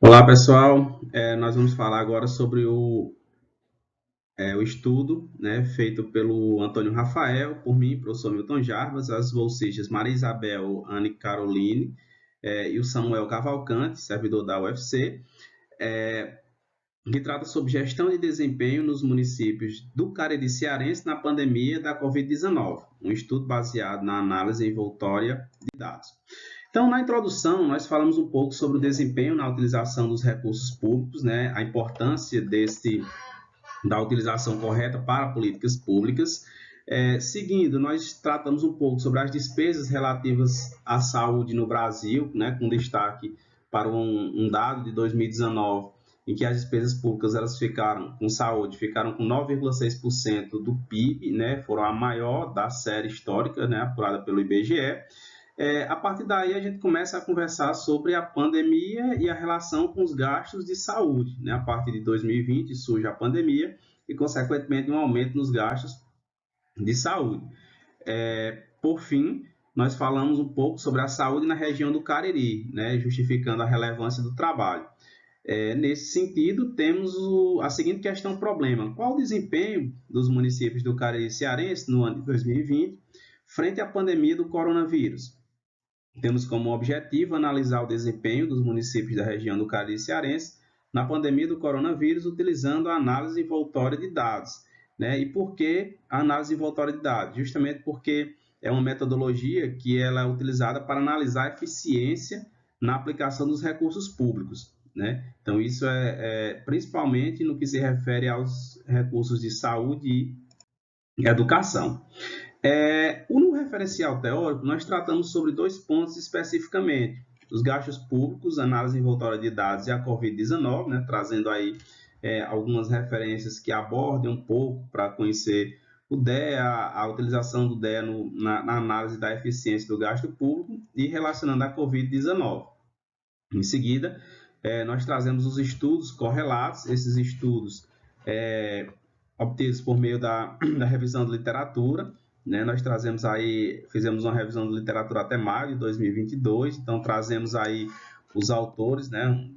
Olá, pessoal. Nós vamos falar agora sobre o estudo, né, feito pelo Antônio Rafael, por mim, professor Milton Jarbas, as bolsistas Maria Isabel, Anne Caroline e o Samuel Cavalcante, servidor da UFC, que trata sobre gestão de desempenho nos municípios do Cariri Cearense na pandemia da Covid-19, um estudo baseado na análise envoltória de dados. Então, na introdução, nós falamos um pouco sobre o desempenho na utilização dos recursos públicos, né, a importância da utilização correta para políticas públicas. Seguindo, nós tratamos um pouco sobre as despesas relativas à saúde no Brasil, né, com destaque para um dado de 2019, em que as despesas públicas elas ficaram com 9,6% do PIB, né, foram a maior da série histórica, né, apurada pelo IBGE. A partir daí, a gente começa a conversar sobre a pandemia e a relação com os gastos de saúde, né? A partir de 2020 surge a pandemia e, consequentemente, um aumento nos gastos de saúde. Por fim, nós falamos um pouco sobre a saúde na região do Cariri, né? Justificando a relevância do trabalho. Nesse sentido, temos a seguinte questão-problema: qual o desempenho dos municípios do Cariri Cearense no ano de 2020 frente à pandemia do coronavírus? Temos como objetivo analisar o desempenho dos municípios da região do Cariri Cearense na pandemia do coronavírus, utilizando a análise envoltória de dados, né? E por que a análise envoltória de dados? Justamente porque é uma metodologia que ela é utilizada para analisar a eficiência na aplicação dos recursos públicos, né? Então, isso principalmente no que se refere aos recursos de saúde e educação. No referencial teórico, nós tratamos sobre dois pontos especificamente: os gastos públicos, análise envoltória de dados e a Covid-19, né, trazendo aí algumas referências que abordem um pouco para conhecer o DEA, a utilização do DEA na análise da eficiência do gasto público e relacionando a Covid-19. Em seguida, nós trazemos os estudos correlatos, esses estudos obtidos por meio da revisão de literatura, né? Nós fizemos uma revisão de literatura até maio de 2022, então trazemos aí os autores, né?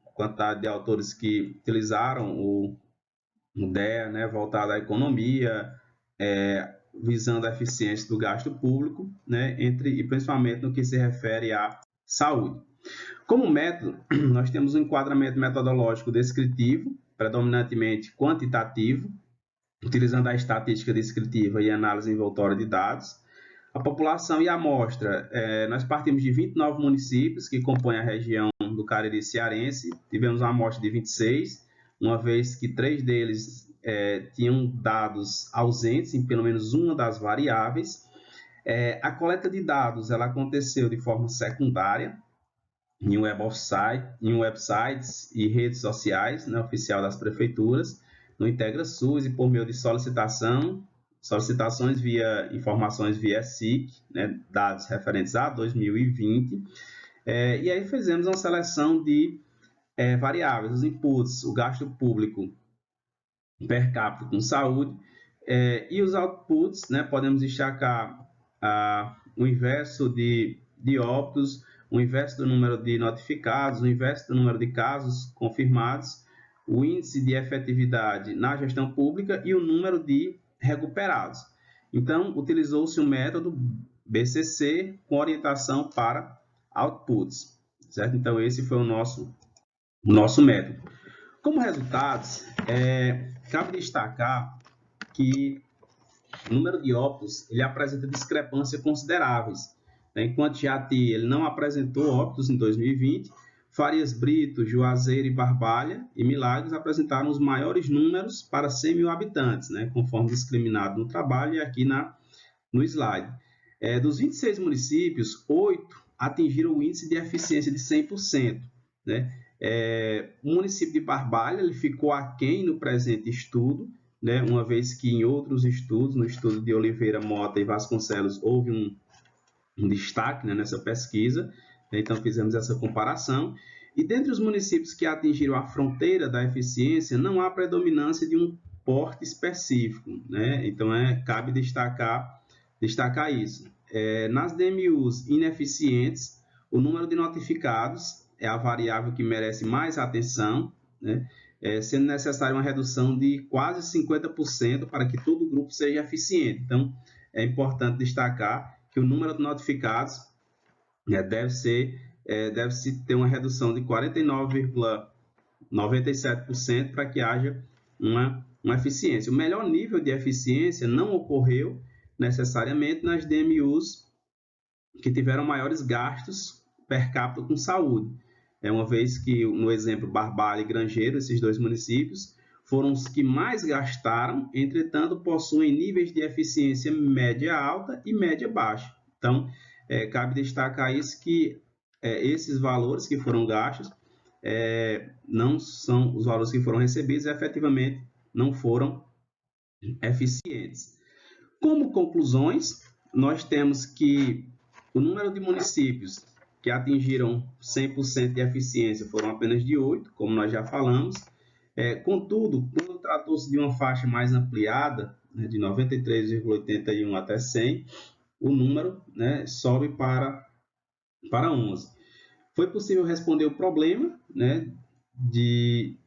A quantidade de autores que utilizaram o DEA, né? Voltado à economia, visando a eficiência do gasto público, né? E principalmente no que se refere à saúde. Como método, nós temos um enquadramento metodológico descritivo, predominantemente quantitativo, utilizando a estatística descritiva e análise envoltória de dados. A população e a amostra, nós partimos de 29 municípios que compõem a região do Cariri Cearense, tivemos uma amostra de 26, uma vez que 3 deles tinham dados ausentes em pelo menos uma das variáveis. A coleta de dados ela aconteceu de forma secundária, em websites e redes sociais, né, oficial das prefeituras, no IntegraSUS e por meio de solicitações informações via SIC, né, dados referentes a 2020, e aí fizemos uma seleção de variáveis, os inputs, o gasto público per capita com saúde, e os outputs, né, podemos destacar o inverso de óbitos, o inverso do número de notificados, o inverso do número de casos confirmados, o índice de efetividade na gestão pública e o número de recuperados. Então, utilizou-se o método BCC com orientação para outputs, certo? Então, esse foi o nosso método. Como resultados, cabe destacar que o número de óbitos ele apresenta discrepâncias consideráveis. Enquanto Jati ele não apresentou óbitos em 2020, Farias Brito, Juazeiro e Barbalha e Milagres apresentaram os maiores números para 100 mil habitantes, né, conforme discriminado no trabalho e aqui no slide. Dos 26 municípios, 8 atingiram o índice de eficiência de 100%. Né? O município de Barbalha ele ficou aquém no presente estudo, né, uma vez que em outros estudos, no estudo de Oliveira, Mota e Vasconcelos, houve um destaque, né, nessa pesquisa, então fizemos essa comparação, e dentre os municípios que atingiram a fronteira da eficiência, não há predominância de um porte específico, né? Então cabe destacar isso. Nas DMUs ineficientes, o número de notificados é a variável que merece mais atenção, né? Sendo necessária uma redução de quase 50% para que todo o grupo seja eficiente. Então, é importante destacar que o número de notificados deve-se ter uma redução de 49,97% para que haja uma eficiência. O melhor nível de eficiência não ocorreu necessariamente nas DMUs que tiveram maiores gastos per capita com saúde. Uma vez que, no exemplo, Barbalha e Grangeiro, esses dois municípios, foram os que mais gastaram, entretanto, possuem níveis de eficiência média alta e média baixa. Então, cabe destacar isso que esses valores que foram gastos não são os valores que foram recebidos, efetivamente não foram eficientes. Como conclusões, nós temos que o número de municípios que atingiram 100% de eficiência foram apenas de 8, como nós já falamos. Contudo, quando tratou-se de uma faixa mais ampliada, de 93,81 até 100, o número sobe para 11. Foi possível responder o problema de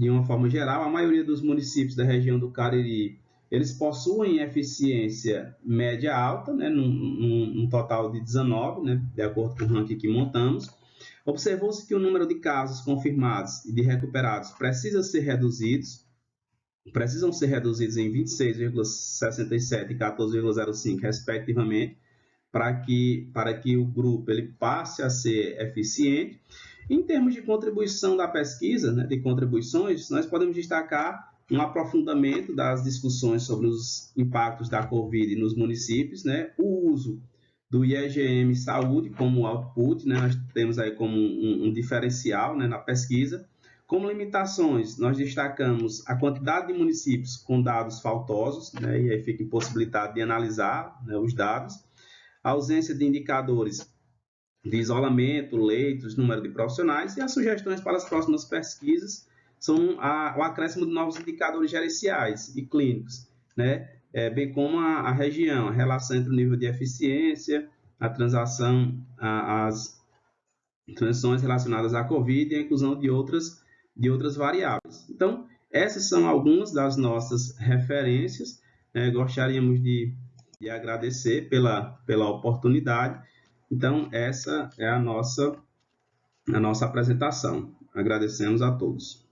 uma forma geral. A maioria dos municípios da região do Cariri, eles possuem eficiência média alta, num total de 19, de acordo com o ranking que montamos. Observou-se que o número de casos confirmados e de recuperados precisam ser reduzidos em 26,67% e 14,05%, respectivamente, para que o grupo ele passe a ser eficiente. Em termos de contribuição da pesquisa, de contribuições, nós podemos destacar um aprofundamento das discussões sobre os impactos da Covid nos municípios, o uso do IEGM Saúde como output, nós temos aí como um diferencial na pesquisa. Como limitações, nós destacamos a quantidade de municípios com dados faltosos, e aí fica impossibilitado de analisar os dados, a ausência de indicadores de isolamento, leitos, número de profissionais, e as sugestões para as próximas pesquisas são o acréscimo de novos indicadores gerenciais e clínicos, bem como a região, a relação entre o nível de eficiência, as transições relacionadas à Covid e a inclusão de outras variáveis. Então, essas são algumas das nossas referências. Gostaríamos de agradecer pela oportunidade. Então, essa é a nossa apresentação. Agradecemos a todos.